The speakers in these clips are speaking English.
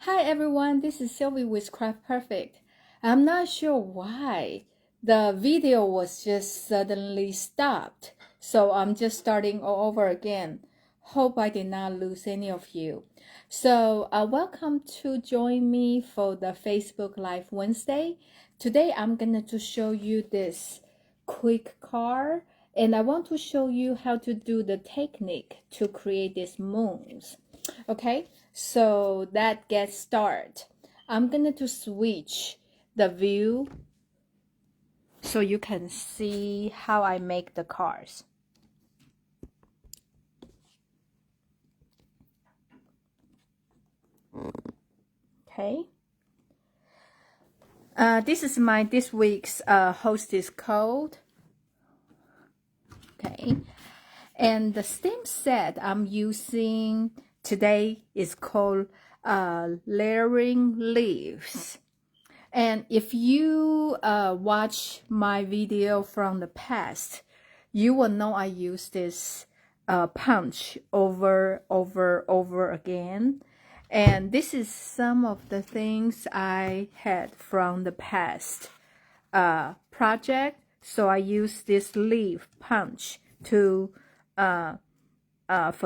Hi everyone, this is Sylvie with Craft Perfect. I'm not sure why the video was just suddenly stopped, so I'm just starting all over again. Hope I did not lose any of you. So welcome to join me for the Facebook Live Wednesday. Today I'm going to show you this quick card, and I want to show you how to do the technique to create these moons. Okay, so that gets started. I'm going to switch the view so you can see how I make the cards. Okay. This is this week's hostess code. Okay. And the stamp set I'm using today is called Layering Leaves. And if you watch my video from the past, you will know I use this punch over again. And this is some of the things I had from the past project. So I use this leaf punch to for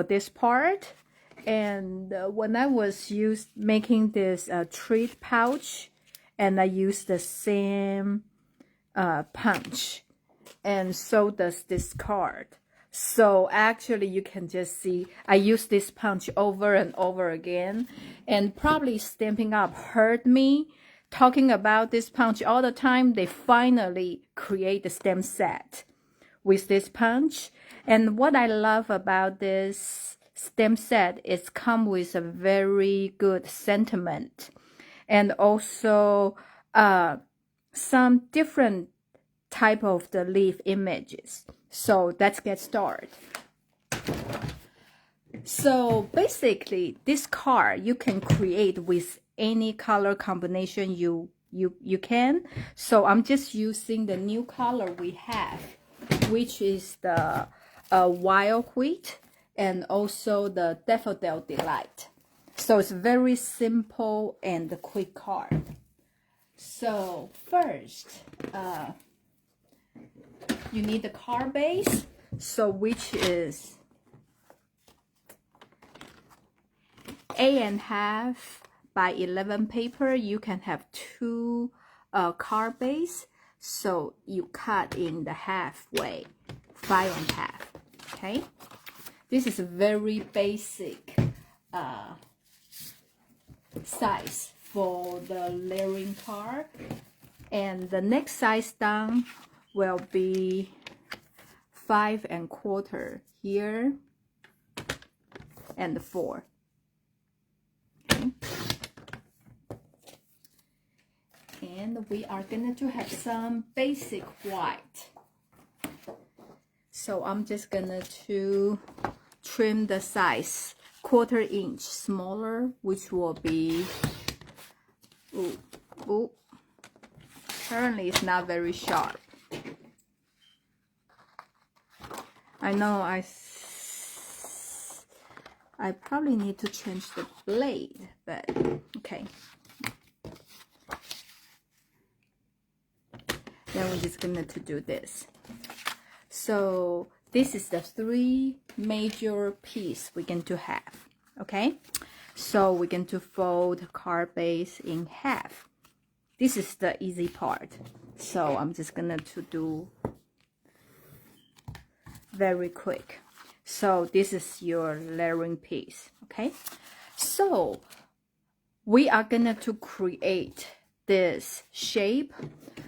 this part. And when I was making this treat pouch, and I use the same punch, and so does this card. So actually you can just see I use this punch over and over again, and probably Stampin' Up heard me talking about this punch all the time. They finally create the stamp set with this punch. And what I love about this stamp set is come with a very good sentiment, and also some different type of the leaf images. So let's get started. So basically this card you can create with any color combination you can. So I'm just using the new color we have, which is the wild wheat and also the daffodil delight. So it's very simple and quick card. So first, you need the card base, so which is 8.5 by 11 paper. You can have two card base, so you cut in the halfway, 5.5. Okay, this is a very basic size for the layering card, and the next size down will be 5.25 here and 4. Okay. And we are going to have some basic white. So I'm just going to trim the size 1/4 inch smaller, which will be, apparently it's not very sharp. I know I probably need to change the blade, but okay. Then we're just going to do this. So this is the 3 major piece we're going to have. Okay, so we're going to fold the card base in half. This is the easy part, so I'm just going to do very quick. So this is your layering piece. Okay, so we are going to create this shape.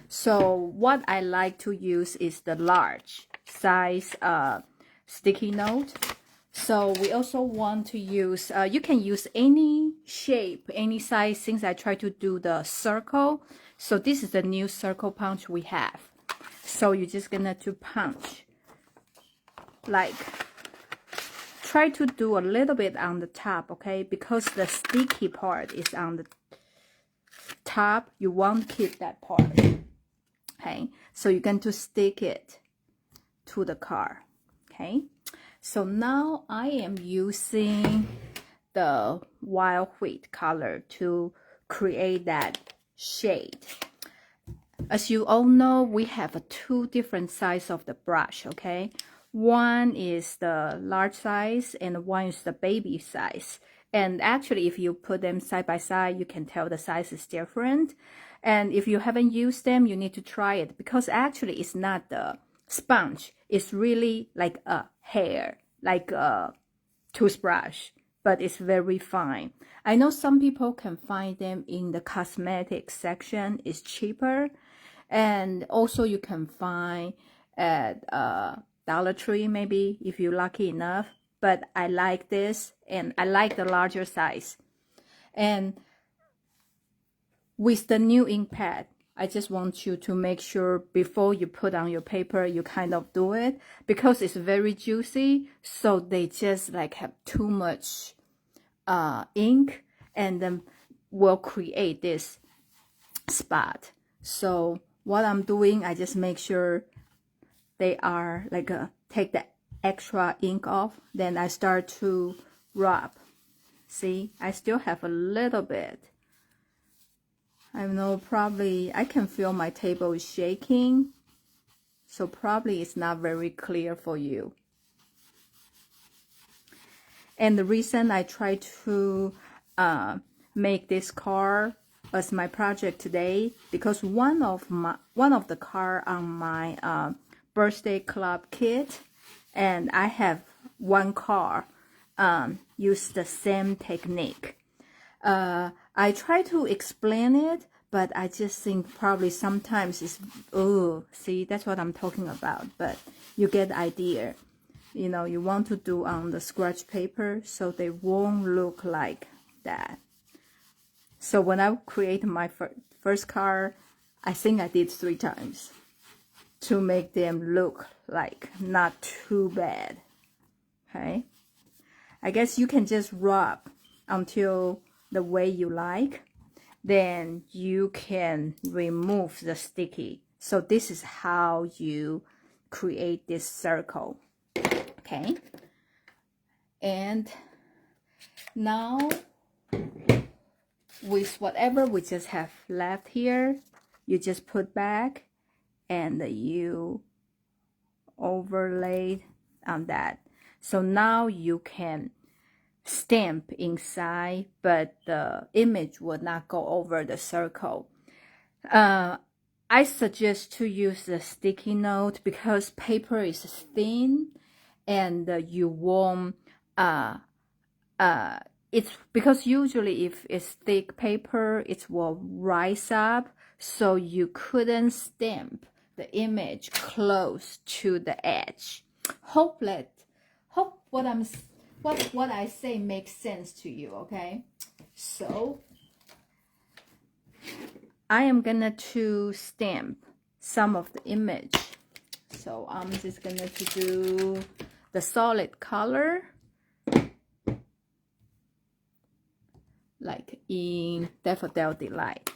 So what I like to use is the large size sticky note. So we also want to use, you can use any shape, any size, since I try to do the circle. So this is the new circle punch we have. So you're just gonna to punch, like, try to do a little bit on the top, okay? Because the sticky part is on the top, you won't keep that part. Okay, so you're going to stick it to the card. Okay, so now I am using the wild wheat color to create that shade. As you all know, we have two different sizes of the brush, okay? One is the large size and one is the baby size. And actually, if you put them side by side, you can tell the size is different. And if you haven't used them, you need to try it, because actually it's not the sponge. It's really like a hair, like a toothbrush, but it's very fine. I know some people can find them in the cosmetics section. It's cheaper. And also you can find at Dollar Tree, maybe, if you're lucky enough. But I like this, and I like the larger size. And with the new ink pad, I just want you to make sure before you put on your paper, you kind of do it, because it's very juicy. So they just like have too much ink, and then will create this spot. So what I'm doing, I just make sure they are like take the extra ink off. Then I start to rub. See, I still have a little bit. I know probably I can feel my table is shaking, so probably it's not very clear for you. And the reason I try to make this card as my project today, because one of the card on my birthday club kit, and I have one card use the same technique. I try to explain it, but I just think probably sometimes it's, oh, see, that's what I'm talking about. But you get the idea. You know, you want to do on the scratch paper so they won't look like that. So when I create my first card, I think I did 3 times to make them look like not too bad. Okay, I guess you can just rub until the way you like. Then you can remove the sticky. So this is how you create this circle. Okay, and now with whatever we just have left here, you just put back and you overlay on that. So now you can stamp inside, but the image will not go over the circle. I suggest to use the sticky note because paper is thin, and you won't it's because usually if it's thick paper, it will rise up, so you couldn't stamp the image close to the edge. Hope what I say makes sense to you. Okay, so I am gonna to stamp some of the image. So I'm just gonna to do the solid color, like in Daffodil Delight.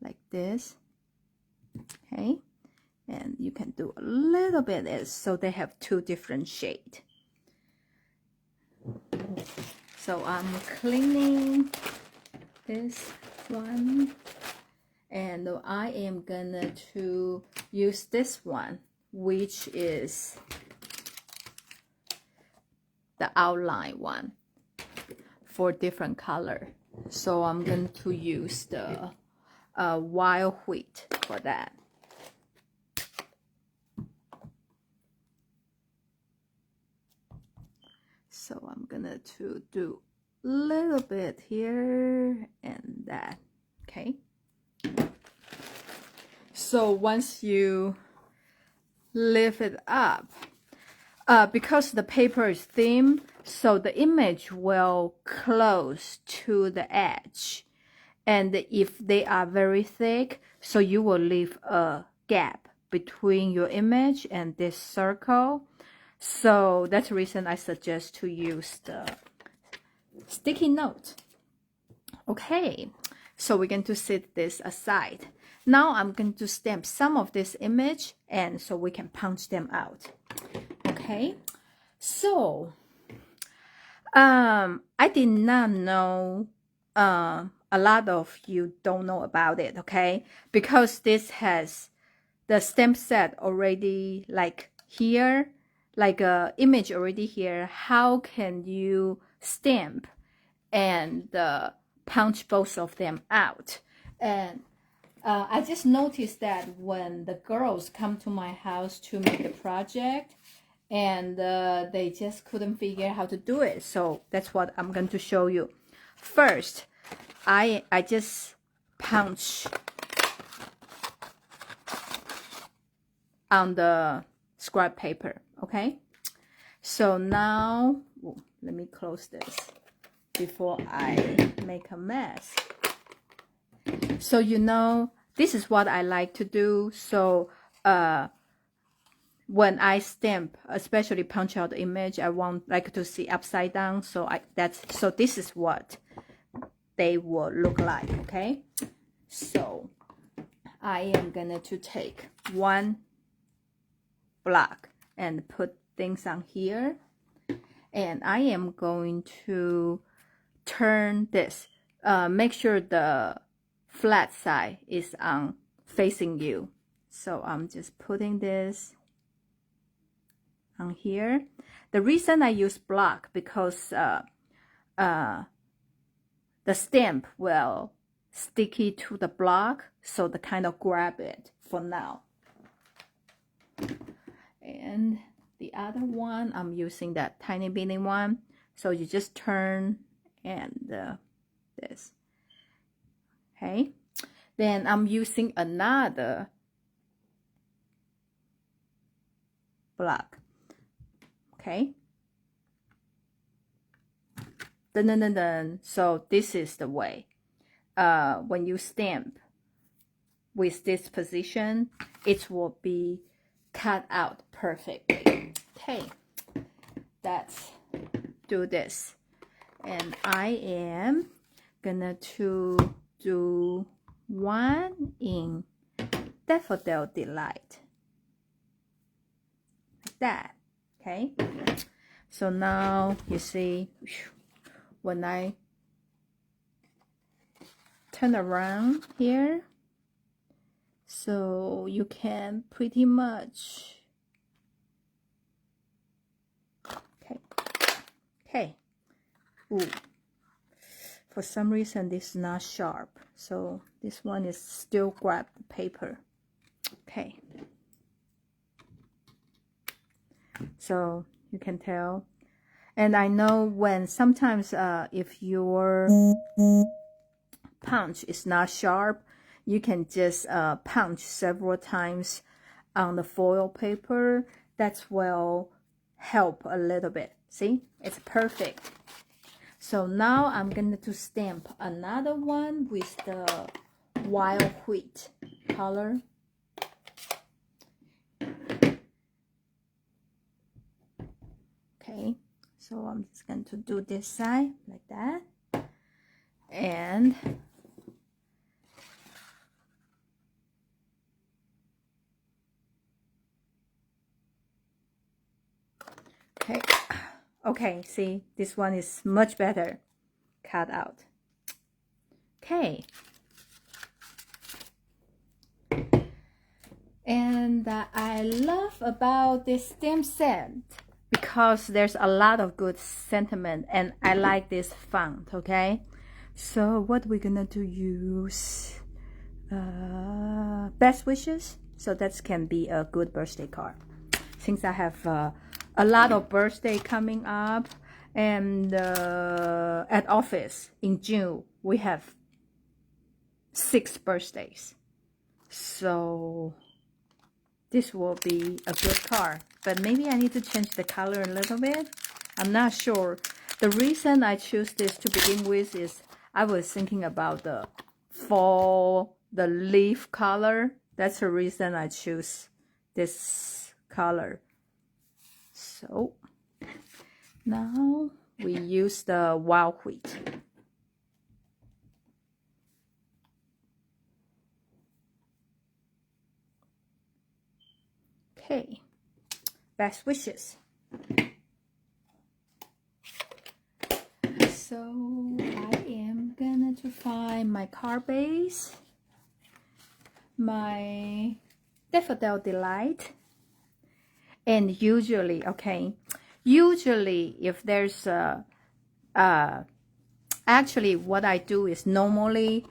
Like this. Okay, and you can do a little bit so they have 2 different shades. So I'm cleaning this one, and I am gonna to use this one, which is the outline one for different color. So I'm going to use the wild wheat for that. So I'm gonna to do a little bit here and that. Okay, so once you lift it up, because the paper is thin, so the image will close to the edge, and if they are very thick, so you will leave a gap between your image and this circle. So that's the reason I suggest to use the sticky note. Okay, so we're going to set this aside. Now I'm going to stamp some of this image, and so we can punch them out. Okay, so I did not know, a lot of you don't know about it, okay? Because this has the stamp set already, like here, like a image already here. How can you stamp and punch both of them out? And I just noticed that when the girls come to my house to make the project, and they just couldn't figure out how to do it. So that's what I'm going to show you. First, I just punch on the scrap paper, okay? So now, let me close this before I make a mess. So you know, this is what I like to do. So when I stamp, especially punch out the image, I want like to see upside down. So this is what they will look like, okay? So I am gonna to take one block and put things on here, and I am going to turn this, make sure the flat side is on facing you. So I'm just putting this on here. The reason I use block because the stamp will sticky to the block, so to kind of grab it for now. And the other one, I'm using that tiny bitty one. So you just turn and this. Okay. Then I'm using another block. Okay. Dun, dun, dun, dun. So this is the way. When you stamp with this position, it will be cut out perfectly. Okay, let's do this. And I am gonna to do one in Daffodil Delight. Like that. Okay. So now you see, when I turn around here, so you can pretty much, okay. Ooh, for some reason this is not sharp, so this one is still grab the paper. Okay, so you can tell. And I know when sometimes if your punch is not sharp, you can just punch several times on the foil paper. That will help a little bit. See, it's perfect. So now I'm going to stamp another one with the wild wheat color. Okay, so I'm just going to do this side like that. And okay, see, this one is much better cut out. Okay. And I love about this stamp set because there's a lot of good sentiment, and I like this font, okay? So what we're gonna do, use best wishes. So that can be a good birthday card. Since I have a lot of birthday coming up, and at office in June we have 6 birthdays, so this will be a good card. But maybe I need to change the color a little bit. I'm not sure. The reason I choose this to begin with is I was thinking about the fall, the leaf color. That's the reason I choose this color. So now we use the wild wheat. Okay, best wishes. So I am gonna to find my card base, my Daffodil Delight, and usually, okay, usually if there's a actually what I do is normally,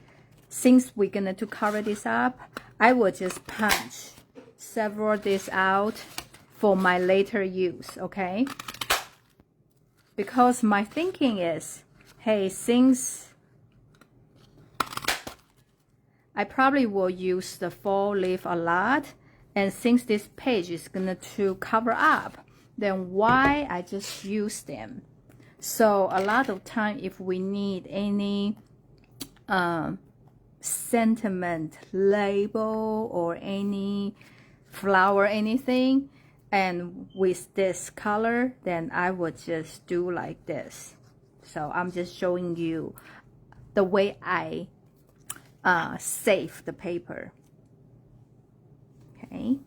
since we're gonna to cover this up, I will just punch several this out for my later use, okay? Because my thinking is, hey, since I probably will use the fall leaf a lot, and since this page is gonna to cover up, then why I just use them? So a lot of time, if we need any sentiment label or any flower, anything, and with this color, then I would just do like this. So I'm just showing you the way I save the paper. Okay.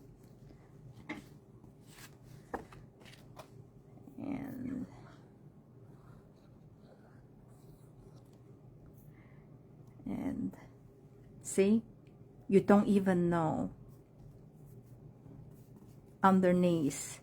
And see, you don't even know underneath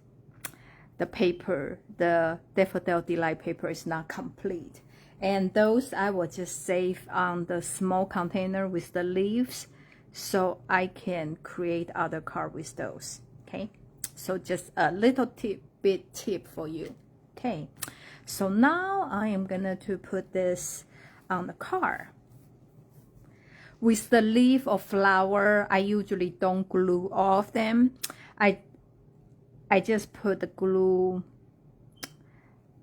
the paper, the Daffodil Delight paper is not complete. And those I will just save on the small container with the leaves, so I can create other card with those. Okay, so just a little tip for you. Okay, so now I am gonna to put this on the card. With the leaf or flower, I usually don't glue all of them. I just put the glue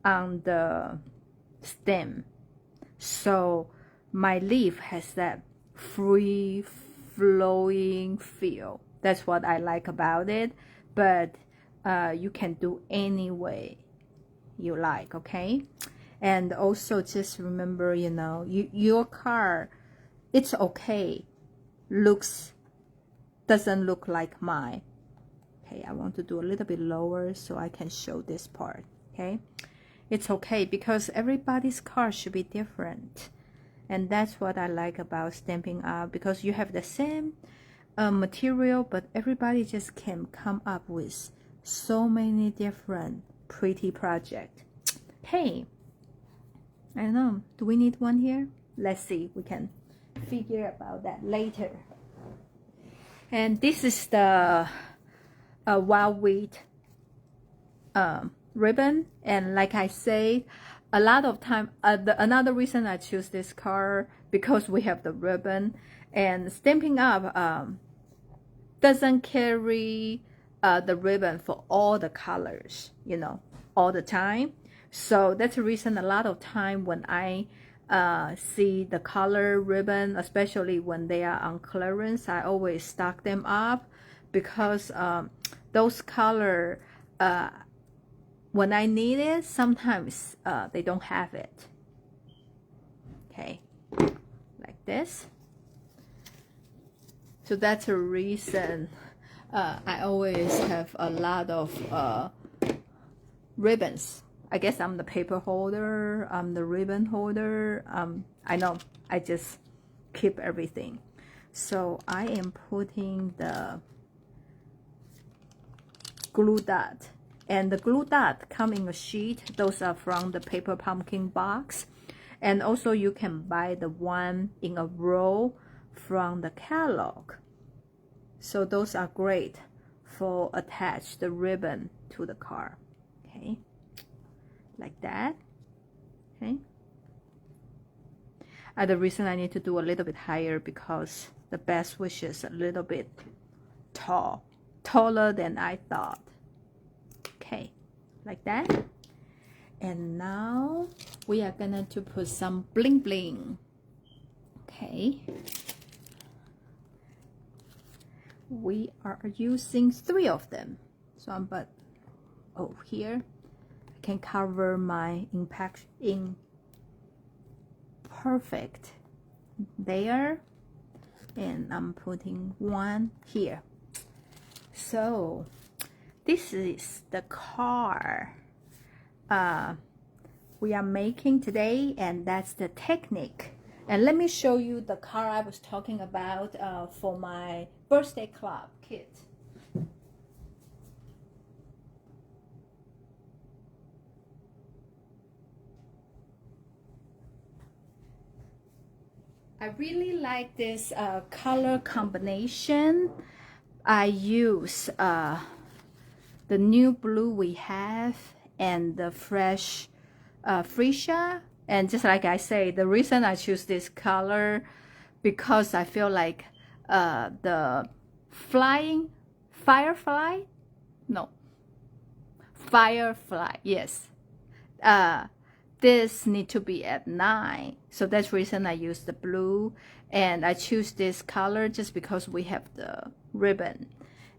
on the stem, so my leaf has that free flowing feel. That's what I like about it. But you can do any way you like, okay? And also just remember, you know, your card, it's okay, doesn't look like mine. Okay, I want to do a little bit lower so I can show this part. Okay, it's okay because everybody's card should be different, and that's what I like about Stampin' Up, because you have the same material, but everybody just can come up with so many different pretty projects. Hey, I don't know, do we need one here? Let's see, we can figure about that later. And this is the wild wheat ribbon, and like I say, a lot of time another reason I choose this card, because we have the ribbon, and Stampin' Up doesn't carry the ribbon for all the colors, you know, all the time. So that's the reason a lot of time when I see the color ribbon, especially when they are on clearance, I always stock them up, because those color, when I need it, sometimes they don't have it. Okay, like this. So that's a reason I always have a lot of ribbons. I guess I'm the paper holder, I'm the ribbon holder. I know, I just keep everything. So I am putting the glue dot, and the glue dot come in a sheet. Those are from the paper pumpkin box, and also you can buy the one in a roll from the catalog. So those are great for attach the ribbon to the card. Okay, like that. Okay, the reason I need to do a little bit higher, because the best wish is a little bit taller than I thought. Okay, like that. And now we are gonna to put some bling bling. Okay, we are using 3 of them, so I'm here I can cover my impact in perfect there, and I'm putting 1 here. So this is the car we are making today, and that's the technique. And let me show you the car I was talking about for my birthday club kit. I really like this color combination. I use the new blue we have and the fresh freesia. And just like I say, the reason I choose this color because I feel like the firefly, yes. This need to be at 9, so that's the reason I use the blue, and I choose this color just because we have the ribbon,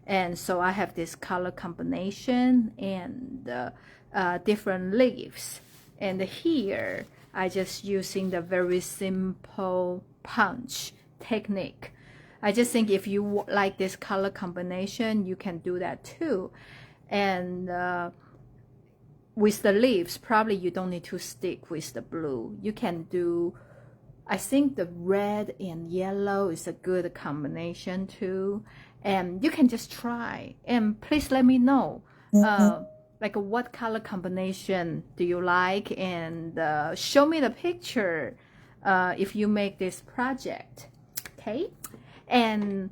and so I have this color combination and different leaves. And here I just using the very simple punch technique. I just think if you like this color combination, you can do that too. And with the leaves, probably you don't need to stick with the blue. You can do, I think the red and yellow is a good combination too. And you can just try. And please let me know, like what color combination do you like? And show me the picture if you make this project, okay? And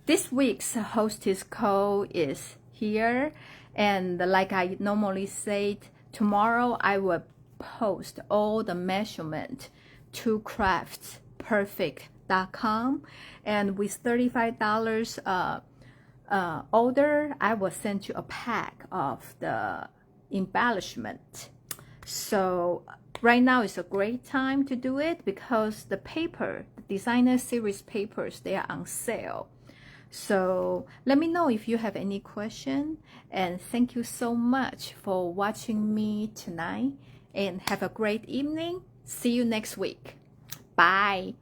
this week's hostess code is here. And like I normally say, tomorrow I will post all the measurement to craftsperfect.com. And with $35 order, I will send you a pack of the embellishment. So right now is a great time to do it because the paper, the designer series papers, they are on sale. So let me know if you have any question, and thank you so much for watching me tonight, and have a great evening. See you next week. Bye.